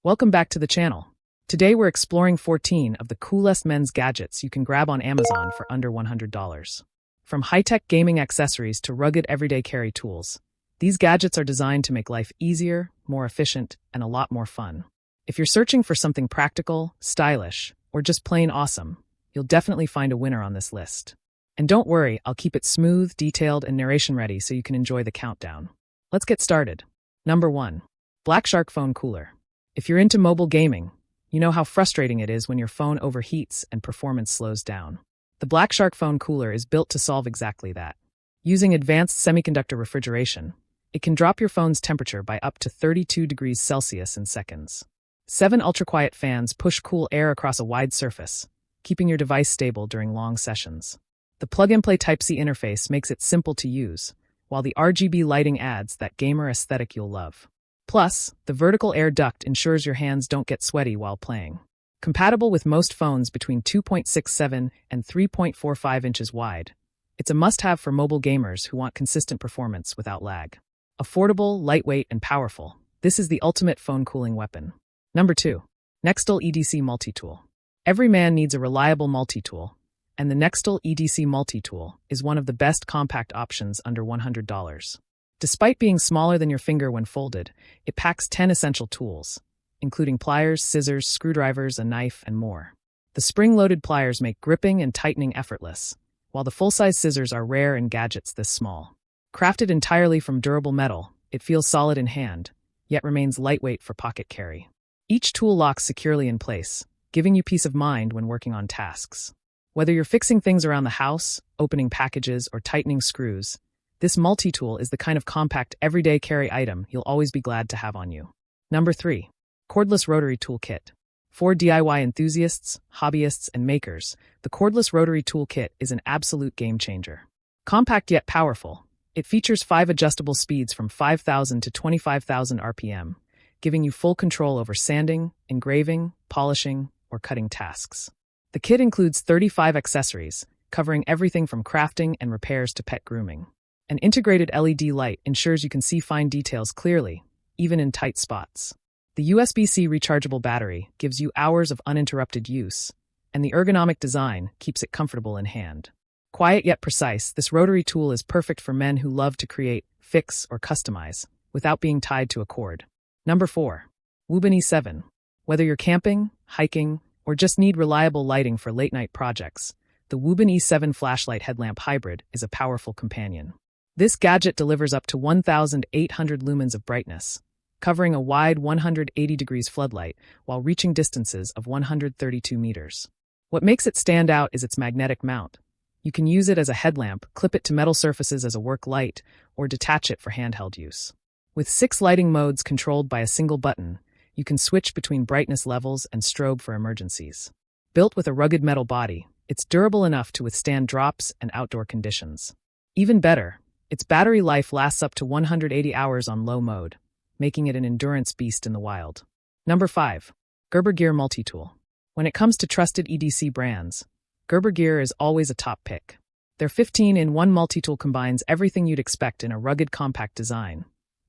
Welcome back to the channel. Today we're exploring 14 of the coolest men's gadgets you can grab on Amazon for under $100. From high-tech gaming accessories to rugged everyday carry tools, these gadgets are designed to make life easier, more efficient, and a lot more fun. If you're searching for something practical, stylish, or just plain awesome, you'll definitely find a winner on this list. And don't worry, I'll keep it smooth, detailed, and narration ready so you can enjoy the countdown. Let's get started. Number 1. Black Shark Phone Cooler. If you're into mobile gaming, you know how frustrating it is when your phone overheats and performance slows down. The Black Shark Phone Cooler is built to solve exactly that. Using advanced semiconductor refrigeration, it can drop your phone's temperature by up to 32 degrees Celsius in seconds. 7 ultra-quiet fans push cool air across a wide surface, keeping your device stable during long sessions. The plug-and-play Type-C interface makes it simple to use, while the RGB lighting adds that gamer aesthetic you'll love. Plus, the vertical air duct ensures your hands don't get sweaty while playing. Compatible with most phones between 2.67 and 3.45 inches wide, it's a must-have for mobile gamers who want consistent performance without lag. Affordable, lightweight, and powerful, this is the ultimate phone cooling weapon. Number 2. Nextool EDC Multitool. Every man needs a reliable multi-tool, and the Nextool EDC Multitool is one of the best compact options under $100. Despite being smaller than your finger when folded, it packs 10 essential tools, including pliers, scissors, screwdrivers, a knife, and more. The spring-loaded pliers make gripping and tightening effortless, while the full-size scissors are rare in gadgets this small. Crafted entirely from durable metal, it feels solid in hand, yet remains lightweight for pocket carry. Each tool locks securely in place, giving you peace of mind when working on tasks. Whether you're fixing things around the house, opening packages, or tightening screws, this multi-tool is the kind of compact everyday carry item you'll always be glad to have on you. Number 3. Cordless Rotary Toolkit. For DIY enthusiasts, hobbyists, and makers, the Cordless Rotary Toolkit is an absolute game-changer. Compact yet powerful, it features 5 adjustable speeds from 5,000 to 25,000 RPM, giving you full control over sanding, engraving, polishing, or cutting tasks. The kit includes 35 accessories, covering everything from crafting and repairs to pet grooming. An integrated LED light ensures you can see fine details clearly, even in tight spots. The USB-C rechargeable battery gives you hours of uninterrupted use, and the ergonomic design keeps it comfortable in hand. Quiet yet precise, this rotary tool is perfect for men who love to create, fix, or customize, without being tied to a cord. Number 4. WUBEN E7. Whether you're camping, hiking, or just need reliable lighting for late-night projects, the WUBEN E7 flashlight headlamp hybrid is a powerful companion. This gadget delivers up to 1,800 lumens of brightness, covering a wide 180 degrees floodlight while reaching distances of 132 meters. What makes it stand out is its magnetic mount. You can use it as a headlamp, clip it to metal surfaces as a work light, or detach it for handheld use. With 6 lighting modes controlled by a single button, you can switch between brightness levels and strobe for emergencies. Built with a rugged metal body, it's durable enough to withstand drops and outdoor conditions. Even better, its battery life lasts up to 180 hours on low mode, making it an endurance beast in the wild. Number 5. Gerber Gear Multitool. When it comes to trusted EDC brands, Gerber Gear is always a top pick. Their 15-in-1 multitool combines everything you'd expect in a rugged compact design.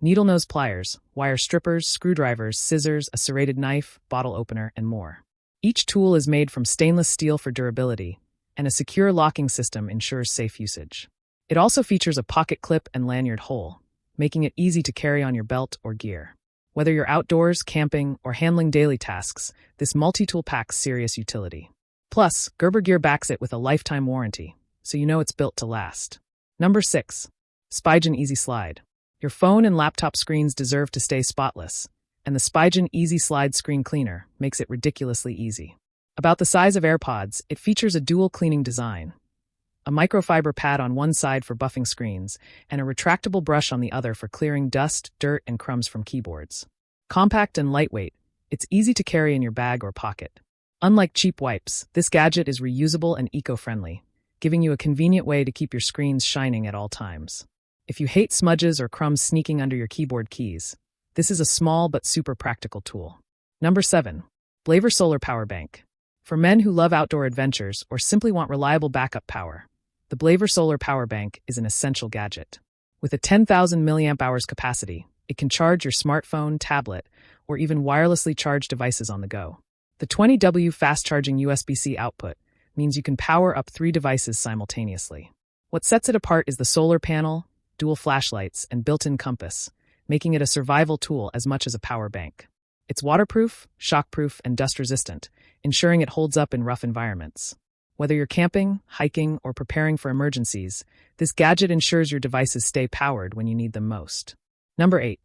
Needle nose pliers, wire strippers, screwdrivers, scissors, a serrated knife, bottle opener, and more. Each tool is made from stainless steel for durability, and a secure locking system ensures safe usage. It also features a pocket clip and lanyard hole, making it easy to carry on your belt or gear. Whether you're outdoors, camping, or handling daily tasks, this multi-tool packs serious utility. Plus, Gerber Gear backs it with a lifetime warranty, so you know it's built to last. Number 6. Spigen EZ Slide. Your phone and laptop screens deserve to stay spotless, and the Spigen EZ Slide screen cleaner makes it ridiculously easy. About the size of AirPods, it features a dual cleaning design. A microfiber pad on one side for buffing screens, and a retractable brush on the other for clearing dust, dirt, and crumbs from keyboards. Compact and lightweight, it's easy to carry in your bag or pocket. Unlike cheap wipes, this gadget is reusable and eco-friendly, giving you a convenient way to keep your screens shining at all times. If you hate smudges or crumbs sneaking under your keyboard keys, this is a small but super practical tool. Number 7. Blavor Solar Power Bank. For men who love outdoor adventures or simply want reliable backup power, the Blavor Solar Power Bank is an essential gadget. With a 10,000 mAh capacity, it can charge your smartphone, tablet, or even wirelessly charge devices on the go. The 20W fast-charging USB-C output means you can power up 3 devices simultaneously. What sets it apart is the solar panel, dual flashlights, and built-in compass, making it a survival tool as much as a power bank. It's waterproof, shockproof, and dust-resistant, ensuring it holds up in rough environments. Whether you're camping, hiking, or preparing for emergencies, this gadget ensures your devices stay powered when you need them most. Number 8.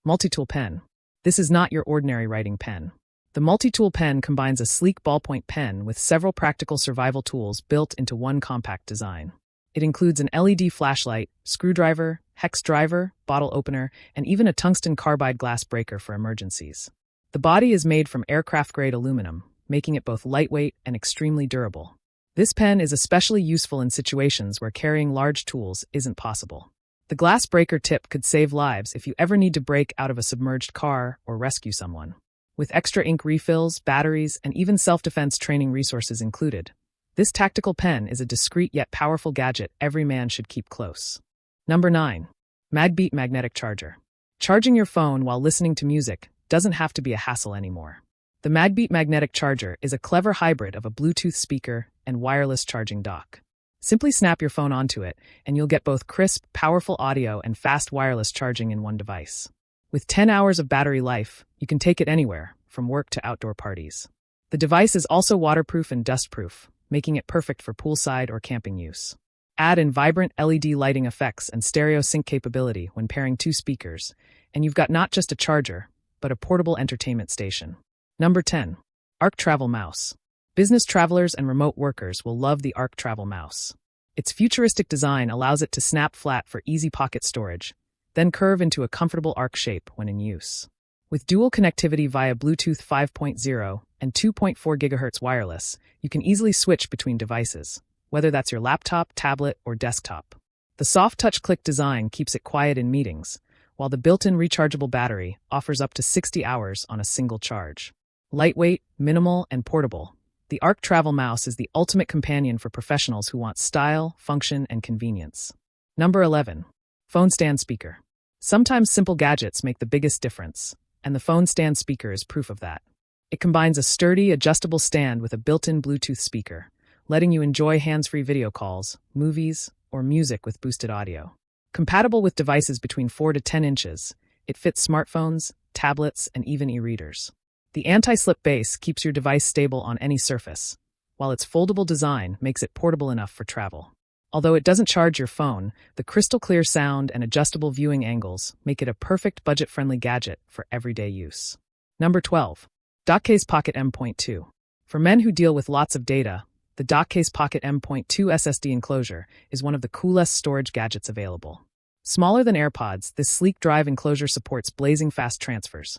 Multitool Pen. This is not your ordinary writing pen. The Multitool pen combines a sleek ballpoint pen with several practical survival tools built into one compact design. It includes an LED flashlight, screwdriver, hex driver, bottle opener, and even a tungsten carbide glass breaker for emergencies. The body is made from aircraft-grade aluminum, making it both lightweight and extremely durable. This pen is especially useful in situations where carrying large tools isn't possible. The glass breaker tip could save lives if you ever need to break out of a submerged car or rescue someone. With extra ink refills, batteries, and even self-defense training resources included, this tactical pen is a discreet yet powerful gadget every man should keep close. Number 9. MagBeat Magnetic Charger. Charging your phone while listening to music doesn't have to be a hassle anymore. The MagBeat Magnetic Charger is a clever hybrid of a Bluetooth speaker and wireless charging dock. Simply snap your phone onto it, and you'll get both crisp, powerful audio and fast wireless charging in one device. With 10 hours of battery life, you can take it anywhere, from work to outdoor parties. The device is also waterproof and dustproof, making it perfect for poolside or camping use. Add in vibrant LED lighting effects and stereo sync capability when pairing 2 speakers, and you've got not just a charger, but a portable entertainment station. Number 10. Arc Travel Mouse. Business travelers and remote workers will love the Arc Travel Mouse. Its futuristic design allows it to snap flat for easy pocket storage, then curve into a comfortable arc shape when in use. With dual connectivity via Bluetooth 5.0 and 2.4 GHz wireless, you can easily switch between devices, whether that's your laptop, tablet, or desktop. The soft touch click design keeps it quiet in meetings, while the built-in rechargeable battery offers up to 60 hours on a single charge. Lightweight, minimal, and portable, the Arc Travel Mouse is the ultimate companion for professionals who want style, function, and convenience. Number 11. Phone Stand Speaker. Sometimes simple gadgets make the biggest difference, and the phone stand speaker is proof of that. It combines a sturdy, adjustable stand with a built-in Bluetooth speaker, letting you enjoy hands-free video calls, movies, or music with boosted audio. Compatible with devices between 4 to 10 inches, it fits smartphones, tablets, and even e-readers. The anti-slip base keeps your device stable on any surface, while its foldable design makes it portable enough for travel. Although it doesn't charge your phone, the crystal-clear sound and adjustable viewing angles make it a perfect budget-friendly gadget for everyday use. Number 12. DOCKCASE Pocket M.2. For men who deal with lots of data, the DOCKCASE Pocket M.2 SSD enclosure is one of the coolest storage gadgets available. Smaller than AirPods, this sleek drive enclosure supports blazing fast transfers,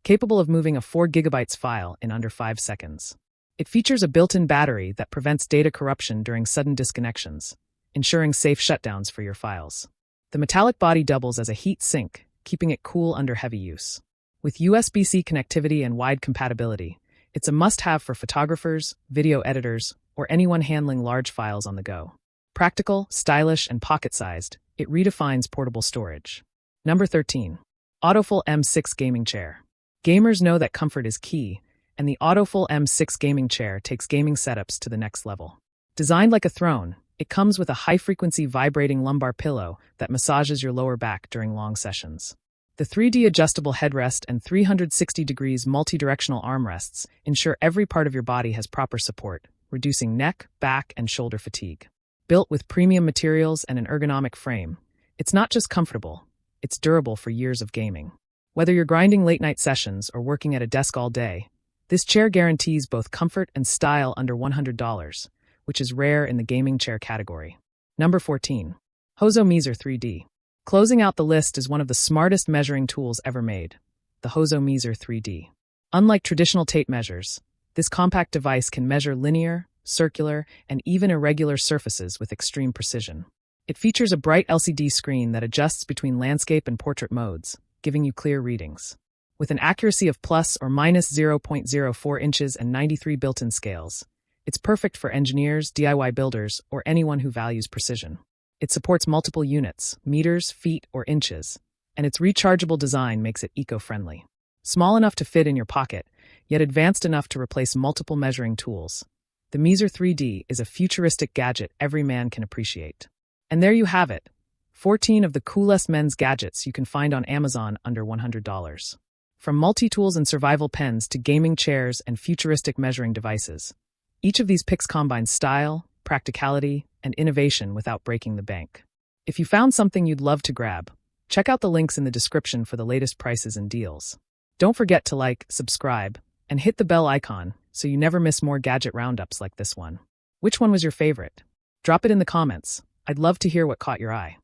capable of moving a 4 GB file in under 5 seconds. It features a built-in battery that prevents data corruption during sudden disconnections, ensuring safe shutdowns for your files. The metallic body doubles as a heat sink, keeping it cool under heavy use. With USB-C connectivity and wide compatibility, it's a must-have for photographers, video editors, or anyone handling large files on the go. Practical, stylish, and pocket-sized, it redefines portable storage. Number 13. AutoFull M6 Gaming Chair. Gamers know that comfort is key, and the AutoFull M6 gaming chair takes gaming setups to the next level. Designed like a throne, it comes with a high-frequency vibrating lumbar pillow that massages your lower back during long sessions. The 3D adjustable headrest and 360 degrees multi-directional armrests ensure every part of your body has proper support, reducing neck, back, and shoulder fatigue. Built with premium materials and an ergonomic frame, it's not just comfortable, it's durable for years of gaming. Whether you're grinding late-night sessions or working at a desk all day, this chair guarantees both comfort and style under $100, which is rare in the gaming chair category. Number 14. Hozo Meazor 3D. Closing out the list is one of the smartest measuring tools ever made, the Hozo Meazor 3D. Unlike traditional tape measures, this compact device can measure linear, circular, and even irregular surfaces with extreme precision. It features a bright LCD screen that adjusts between landscape and portrait modes, giving you clear readings. With an accuracy of plus or minus 0.04 inches and 93 built-in scales, it's perfect for engineers, DIY builders, or anyone who values precision. It supports multiple units, meters, feet, or inches, and its rechargeable design makes it eco-friendly. Small enough to fit in your pocket, yet advanced enough to replace multiple measuring tools. The Meazor 3D is a futuristic gadget every man can appreciate. And there you have it, 14 of the coolest men's gadgets you can find on Amazon under $100. From multi-tools and survival pens to gaming chairs and futuristic measuring devices, each of these picks combines style, practicality, and innovation without breaking the bank. If you found something you'd love to grab, check out the links in the description for the latest prices and deals. Don't forget to like, subscribe, and hit the bell icon so you never miss more gadget roundups like this one. Which one was your favorite? Drop it in the comments. I'd love to hear what caught your eye.